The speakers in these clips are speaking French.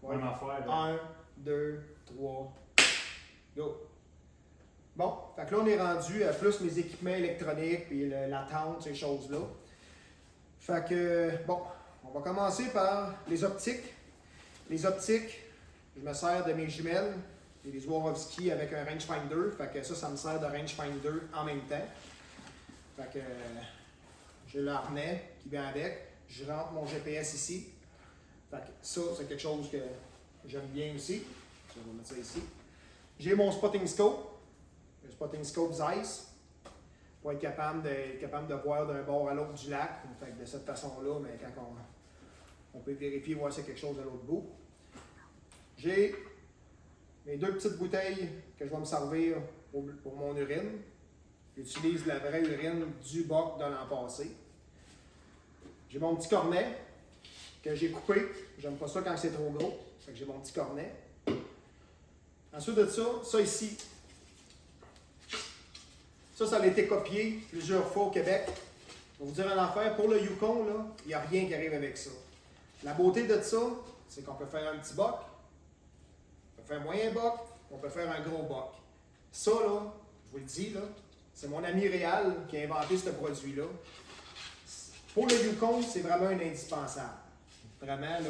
Bonne affaire. 1, 2, 3, go! Bon, fait que là, on est rendu à plus mes équipements électroniques, puis la tente, ces choses-là. Fait que, bon, on va commencer par les optiques. Les optiques, je me sers de mes jumelles et des Swarovski avec un rangefinder. Fait que ça me sert de rangefinder en même temps. Fait que j'ai le harnais qui vient avec. Je rentre mon GPS ici. Fait que ça, c'est quelque chose que j'aime bien aussi. Je vais mettre ça ici. J'ai mon spotting scope. Le spotting scope Zeiss. Pour être capable de voir d'un bord à l'autre du lac. Fait que de cette façon-là, mais quand on peut vérifier, voir si c'est quelque chose de l'autre bout. J'ai mes 2 petites bouteilles que je vais me servir pour mon urine. J'utilise la vraie urine du boc de l'an passé. J'ai mon petit cornet que j'ai coupé. J'aime pas ça quand c'est trop gros. Fait que j'ai mon petit cornet. Ensuite de ça, ça ici. Ça a été copié plusieurs fois au Québec. Je vais vous dire une affaire, pour le Yukon, il n'y a rien qui arrive avec ça. La beauté de ça, c'est qu'on peut faire un petit boc, on peut faire un moyen boc, on peut faire un gros boc. Ça, là, je vous le dis, là, c'est mon ami Réal qui a inventé ce produit-là. Pour le Yukon, c'est vraiment un indispensable. Vraiment, là,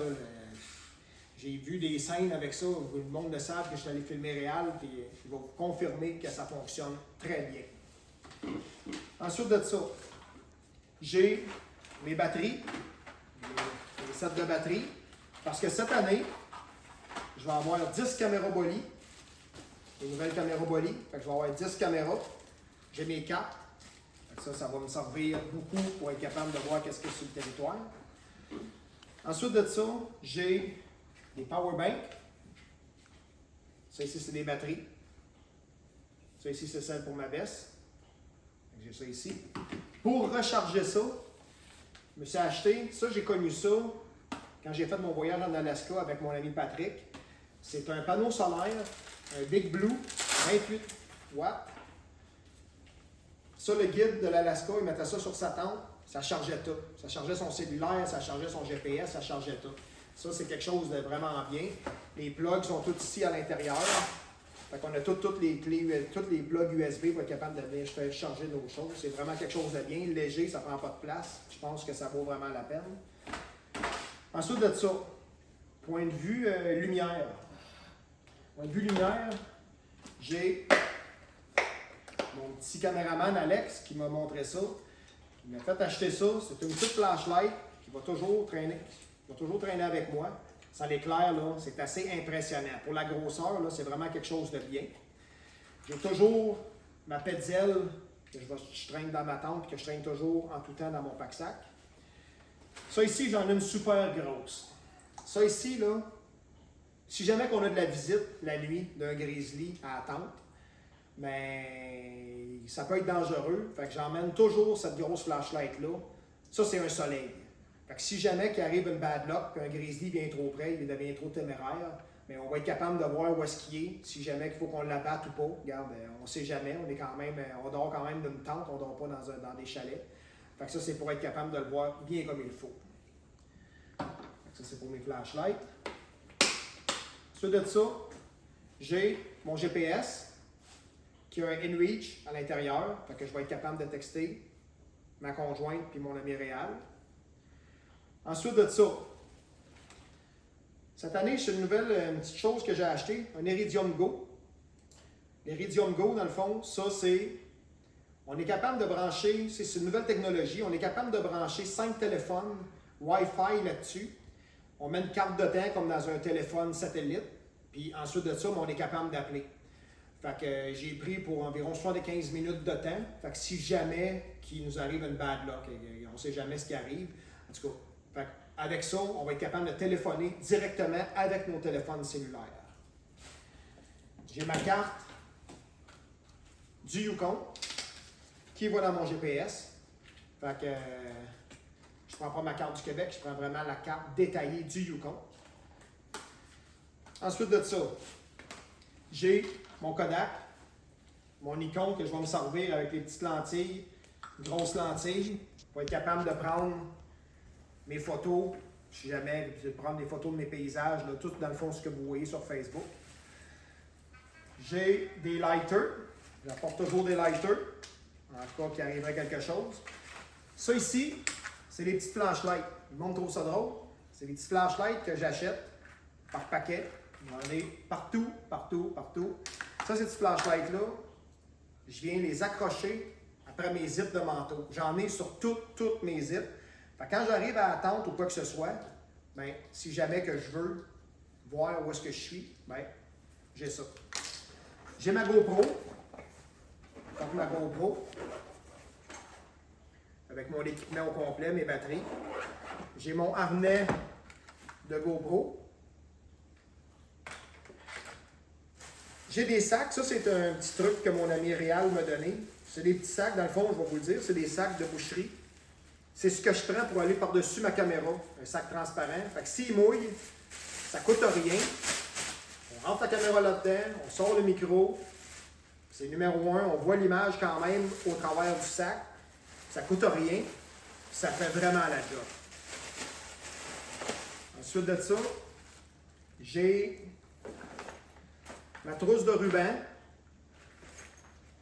j'ai vu des scènes avec ça, le monde le savent que je suis allé filmer Réal, puis il va vous confirmer que ça fonctionne très bien. Ensuite de ça, j'ai mes batteries, les sets de batteries, parce que cette année, je vais avoir 10 caméras Bolly, les nouvelles caméras Bolly, fait que je vais avoir 10 caméras, j'ai mes cartes, ça va me servir beaucoup pour être capable de voir qu'est-ce qu'il y a sur le territoire. Ensuite de ça, j'ai des power banks, ça ici c'est des batteries, ça ici c'est celle pour ma veste. J'ai ça ici. Pour recharger ça, je me suis acheté, ça j'ai connu ça quand j'ai fait mon voyage en Alaska avec mon ami Patrick. C'est un panneau solaire, un Big Blue, 28 watts. Ça, le guide de l'Alaska, il mettait ça sur sa tente, ça chargeait tout. Ça chargeait son cellulaire, ça chargeait son GPS, ça chargeait tout. Ça, c'est quelque chose de vraiment bien. Les plugs sont tous ici à l'intérieur. Fait qu'on a toutes les clés, tous les plugs USB pour être capable de venir faire charger nos choses. C'est vraiment quelque chose de bien, léger, ça ne prend pas de place. Je pense que ça vaut vraiment la peine. Ensuite de ça, point de vue lumière. Point de vue lumière, j'ai mon petit caméraman Alex qui m'a montré ça. Il m'a fait acheter ça. C'est une petite flashlight qui va toujours traîner avec moi. Ça l'éclaire, là, c'est assez impressionnant. Pour la grosseur, là, c'est vraiment quelque chose de bien. J'ai toujours ma Petzl que je traîne dans ma tente, que je traîne toujours en tout temps dans mon pack-sac. Ça ici, j'en ai une super grosse. Ça ici, là, si jamais qu'on a de la visite la nuit d'un grizzly à la tente, mais ça peut être dangereux. Fait que j'emmène toujours cette grosse flashlight-là. Ça, c'est un soleil. Fait que si jamais qu'il arrive une bad luck, qu'un grizzly vient trop près, il devient trop téméraire, mais on va être capable de voir où est-ce qu'il est, si jamais qu'il faut qu'on l'abatte ou pas. Regarde, on ne sait jamais, on dort quand même d'une tente, on ne dort pas dans des chalets. Fait que ça, c'est pour être capable de le voir bien comme il faut. Fait que ça, c'est pour mes flashlights. Ensuite de ça, j'ai mon GPS qui a un InReach à l'intérieur. Fait que je vais être capable de texter ma conjointe puis mon ami Réal. Ensuite de ça, cette année, c'est une petite chose que j'ai achetée, un Iridium Go. L'Iridium Go, dans le fond, ça c'est, on est capable de brancher, c'est une nouvelle technologie, on est capable de brancher 5 téléphones Wi-Fi là-dessus. On met une carte de temps comme dans un téléphone satellite, puis ensuite de ça, on est capable d'appeler. Fait que j'ai pris pour environ 75 minutes de temps. Fait que si jamais qu'il nous arrive une bad luck, on ne sait jamais ce qui arrive, en tout cas, fait avec ça, on va être capable de téléphoner directement avec nos téléphones cellulaires. J'ai ma carte du Yukon qui va dans mon GPS. Fait que je ne prends pas ma carte du Québec, je prends vraiment la carte détaillée du Yukon. Ensuite de ça, j'ai mon Kodak, mon Nikon que je vais me servir avec les petites lentilles, grosses lentilles, pour être capable de prendre mes photos Si jamais vous allez prendre des photos de mes paysages, là, tout dans le fond ce que vous voyez sur Facebook. J'ai des lighters. J'apporte toujours des lighters, en cas qu'il arriverait quelque chose. Ça ici, c'est des petites flashlights. Je vous montre ça drôle. C'est des petites flashlights que j'achète par paquet. J'en ai partout, partout, partout. Ça, ces petites flashlights-là, je viens les accrocher après mes zips de manteau. J'en ai sur toutes mes zips. Fait que quand j'arrive à la tente ou quoi que ce soit, ben, si jamais que je veux voir où est-ce que je suis, ben, j'ai ça. J'ai ma GoPro. Donc ma GoPro. Avec mon équipement au complet, mes batteries. J'ai mon harnais de GoPro. J'ai des sacs. Ça, c'est un petit truc que mon ami Réal m'a donné. C'est des petits sacs, dans le fond, je vais vous le dire, c'est des sacs de boucherie. C'est ce que je prends pour aller par-dessus ma caméra. Un sac transparent. Fait que s'il mouille, ça ne coûte rien. On rentre la caméra là-dedans, on sort le micro. C'est numéro 1. On voit l'image quand même au travers du sac. Ça ne coûte rien. Ça fait vraiment la job. Ensuite de ça, j'ai ma trousse de ruban.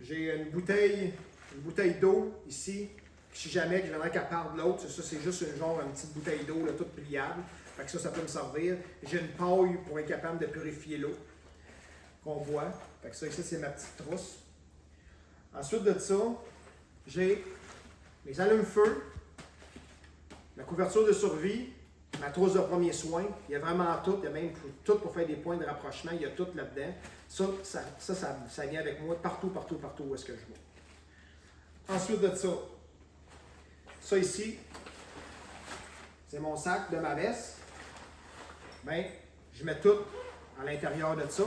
J'ai une bouteille d'eau ici. Si jamais je viendrais qu'à part de l'autre, ça c'est juste une petite bouteille d'eau là, toute pliable. Fait que ça peut me servir. J'ai une paille pour être capable de purifier l'eau qu'on boit. Fait que ça ici, c'est ma petite trousse. Ensuite de ça, j'ai mes allumes-feu, ma couverture de survie, ma trousse de premiers soins. Il y a vraiment tout. Il y a même tout pour faire des points de rapprochement. Il y a tout là-dedans. Ça vient avec moi partout où est-ce que je vais. Ensuite de ça, ça ici, c'est mon sac de ma veste. Bien, je mets tout à l'intérieur de ça.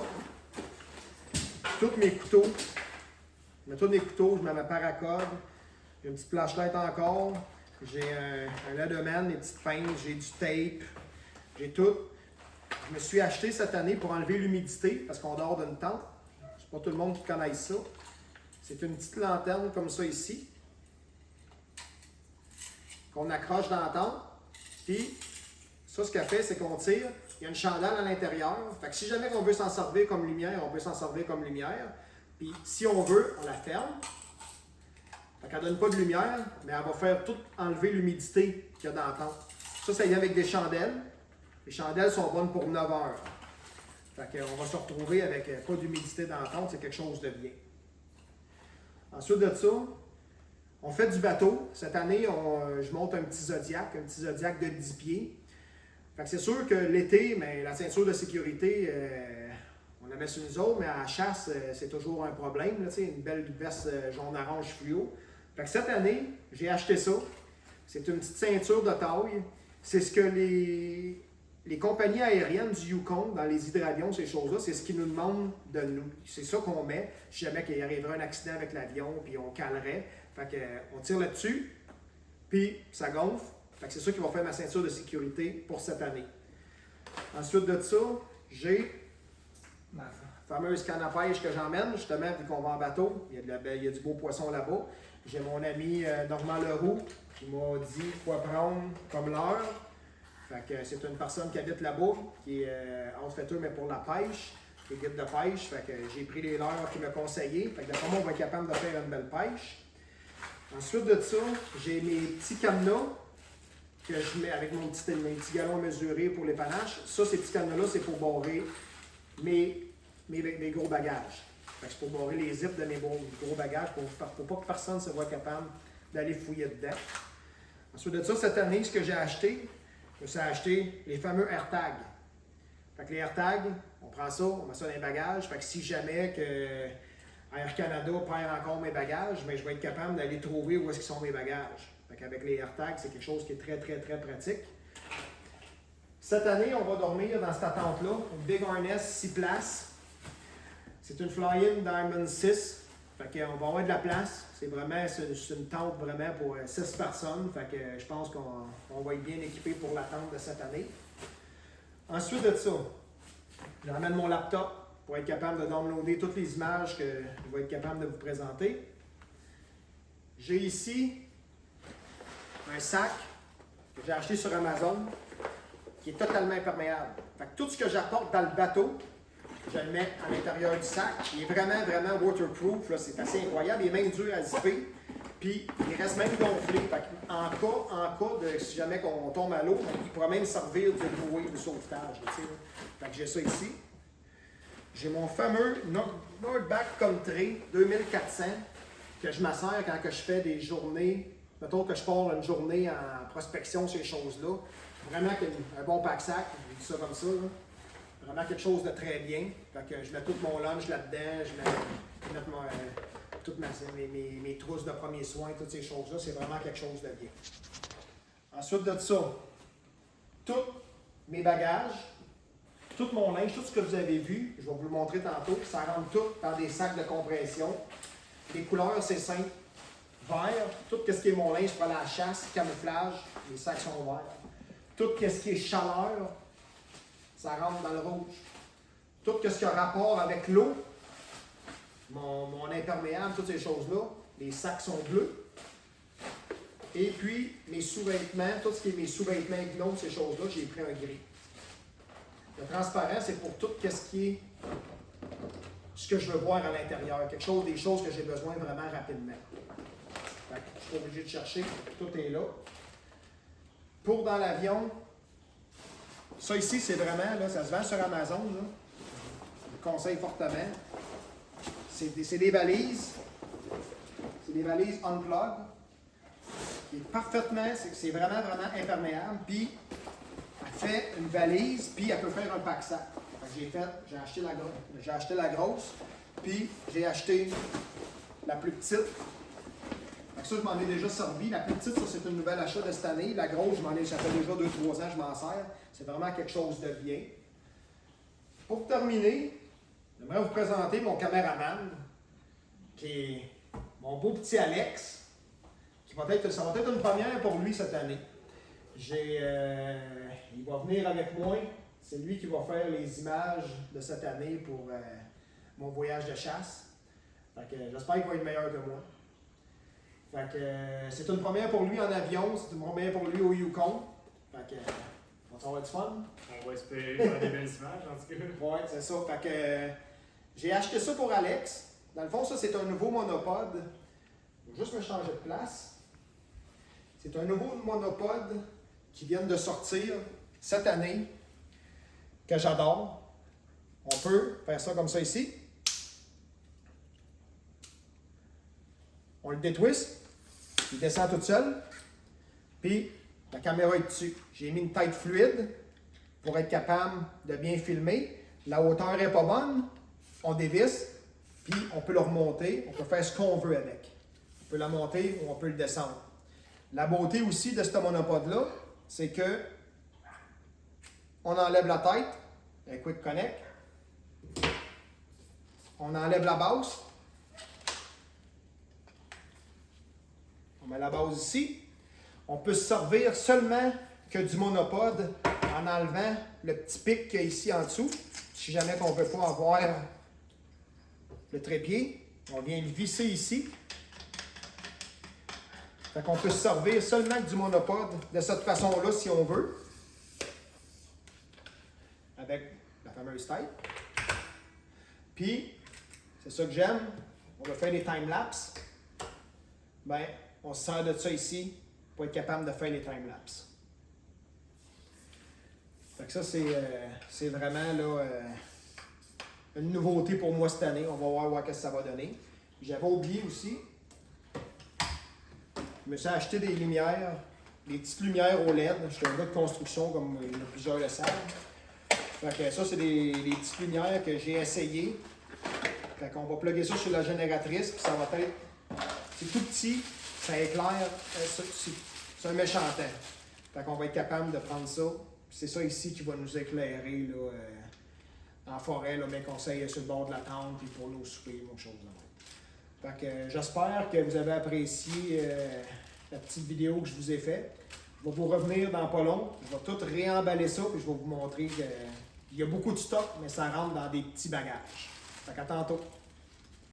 Tous mes couteaux. Je mets tous mes couteaux, je mets ma paracorde. J'ai une petite flashlight encore. J'ai un Leatherman, des petites pinces, j'ai du tape. J'ai tout. Je me suis acheté cette année pour enlever l'humidité parce qu'on dort d'une tente. C'est pas tout le monde qui connaît ça. C'est une petite lanterne comme ça ici, qu'on accroche dans la tente. Puis, ça, ce qu'elle fait, c'est qu'on tire. Il y a une chandelle à l'intérieur. Fait que si jamais on veut s'en servir comme lumière, on peut s'en servir comme lumière. Puis, si on veut, on la ferme. Fait qu'elle ne donne pas de lumière, mais elle va faire tout enlever l'humidité qu'il y a dans la tente. Ça vient avec des chandelles. Les chandelles sont bonnes pour 9 heures. Fait qu'on va se retrouver avec pas d'humidité dans la tente, c'est quelque chose de bien. Ensuite de ça, on fait du bateau. Cette année, je monte un petit Zodiac de 10 pieds. Fait que c'est sûr que l'été, mais la ceinture de sécurité, on la met sur nous autres, mais à la chasse, c'est toujours un problème. Là, une belle veste jaune-orange fluo. Fait que cette année, j'ai acheté ça. C'est une petite ceinture de taille. C'est ce que les compagnies aériennes du Yukon, dans les hydravions, ces choses-là, c'est ce qu'ils nous demandent de nous. C'est ça qu'on met. Si jamais il arriverait un accident avec l'avion, puis on calerait. Fait que, on tire là-dessus, puis ça gonfle. Fait que c'est ça qui va faire ma ceinture de sécurité pour cette année. Ensuite de ça, j'ai ma fameuse canne à pêche que j'emmène, justement, vu qu'on va en bateau. Il y a du beau poisson là-bas. J'ai mon ami Normand Leroux qui m'a dit quoi prendre comme leurre. Fait que c'est une personne qui habite là-bas, qui est outfitter, mais pour la pêche, qui est guide de pêche. Fait que j'ai pris les leurres qu'il m'a conseillé. Fait que d'après moi, on va être capable de faire une belle pêche. Ensuite de ça, j'ai mes petits cadenas que je mets avec mes petits galons mesurés pour les panaches. Ça, ces petits cadenas-là, c'est pour barrer mes gros bagages. Fait que c'est pour barrer les zips de mes gros bagages pour pas que personne ne soit capable d'aller fouiller dedans. Ensuite de ça, cette année, ce que j'ai acheté, je me suis acheté les fameux AirTags. Fait que les AirTags, on prend ça, on met ça dans les bagages. Fait que si jamais que Air Canada perd encore mes bagages, mais je vais être capable d'aller trouver où est-ce qu'ils sont mes bagages. Fait qu'avec les AirTags, c'est quelque chose qui est très, très, très pratique. Cette année, on va dormir dans cette tente-là, une Big Harness 6 places. C'est une Fly-In Diamond 6. Fait qu'on va avoir de la place. C'est une tente vraiment pour 6 personnes. Fait que je pense qu'on va être bien équipé pour la tente de cette année. Ensuite de ça, je ramène mon laptop pour être capable de downloader toutes les images que je vais être capable de vous présenter. J'ai ici un sac que j'ai acheté sur Amazon. qui est totalement imperméable. Fait que tout ce que j'apporte dans le bateau, je le mets à l'intérieur du sac. Il est vraiment, vraiment waterproof. C'est assez incroyable. Il est même dur à zipper. Puis il reste même gonflé. Fait que en cas de si jamais on tombe à l'eau, il pourra même servir de bouée de sauvetage. Fait que j'ai ça ici. J'ai mon fameux Nordback Country 2400 que je m'assère quand que je fais des journées. Mettons que je pars une journée en prospection, ces choses-là. Vraiment un bon pack-sac, je dis ça comme ça. Là. Vraiment quelque chose de très bien. Fait que je mets tout mon lunch là-dedans, je mets toutes mes trousses de premiers soins, toutes ces choses-là. C'est vraiment quelque chose de bien. Ensuite de ça, tous mes bagages, tout mon linge, tout ce que vous avez vu, je vais vous le montrer tantôt, ça rentre tout dans des sacs de compression. Les couleurs, c'est simple. Vert, tout ce qui est mon linge pour aller à la chasse, camouflage, les sacs sont verts. Tout ce qui est chaleur, ça rentre dans le rouge. Tout ce qui a rapport avec l'eau, mon imperméable, toutes ces choses-là, les sacs sont bleus. Et puis, mes sous-vêtements, tout ce qui est mes sous-vêtements Gno, ces choses-là, j'ai pris un gris. Le transparent, c'est pour tout ce qui est ce que je veux voir à l'intérieur. Des choses que j'ai besoin vraiment rapidement. Fait que je suis pas obligé de chercher, tout est là. Pour dans l'avion, ça ici, c'est vraiment, là, ça se vend sur Amazon. Là. Je le conseille fortement. C'est des valises. C'est des valises unplug. Qui est parfaitement, c'est vraiment, vraiment imperméable. Puis, elle fait une valise, puis elle peut faire un pack-sac. J'ai acheté la grosse, puis j'ai acheté la plus petite. Fait que ça, je m'en ai déjà servi. La plus petite, ça, c'est un nouvel achat de cette année. La grosse, ça fait déjà 2-3 ans que je m'en sers. C'est vraiment quelque chose de bien. Pour terminer, j'aimerais vous présenter mon caméraman, qui est mon beau petit Alex, ça va être une première pour lui cette année. Il va venir avec moi. C'est lui qui va faire les images de cette année pour mon voyage de chasse. Fait que j'espère qu'il va être meilleur que moi. Fait que c'est une première pour lui en avion, c'est une première pour lui au Yukon. Fait que on va avoir du fun. On va espérer faire des belles images en tout cas. Ouais, c'est ça. Fait que j'ai acheté ça pour Alex. Dans le fond, ça c'est un nouveau monopode. Je vais juste me changer de place. C'est un nouveau monopode qui vient de sortir cette année, que j'adore. On peut faire ça comme ça ici. On le détwist, il descend tout seul, puis la caméra est dessus. J'ai mis une tête fluide pour être capable de bien filmer. La hauteur n'est pas bonne, on dévisse, puis on peut le remonter, on peut faire ce qu'on veut avec. On peut la monter ou on peut le descendre. La beauté aussi de ce monopode-là, c'est que on enlève la tête, un Quick Connect, on enlève la base, on met la base ici, on peut se servir seulement que du monopode en enlevant le petit pic qu'il y a ici en dessous, si jamais on ne veut pas avoir le trépied, on vient le visser ici. Fait qu'on peut se servir seulement que du monopode de cette façon-là si on veut. Avec la fameuse tête. Puis, c'est ça que j'aime. On va faire des time-lapse. Ben, on se sert de ça ici pour être capable de faire les time-lapse. Fait que ça, c'est vraiment là, une nouveauté pour moi cette année. On va voir ce que ça va donner. J'avais oublié aussi. Je me suis acheté des lumières, des petites lumières au LED. Je suis un gars de construction, comme plusieurs le savent. Fait que ça, c'est des petites lumières que j'ai essayées. Fait qu'on va plugger ça sur la génératrice, puis ça va être... C'est tout petit, ça éclaire, c'est un méchant temps. Fait qu'on va être capable de prendre ça. C'est ça ici qui va nous éclairer là, en forêt, là, mes conseils sur le bord de la tente, puis pour nos soupers, nos choses là. Fait que j'espère que vous avez apprécié la petite vidéo que je vous ai faite. Je vais vous revenir dans pas long. Je vais tout réemballer ça puis je vais vous montrer qu'il y a beaucoup de stock, mais ça rentre dans des petits bagages. Fait qu'à tantôt.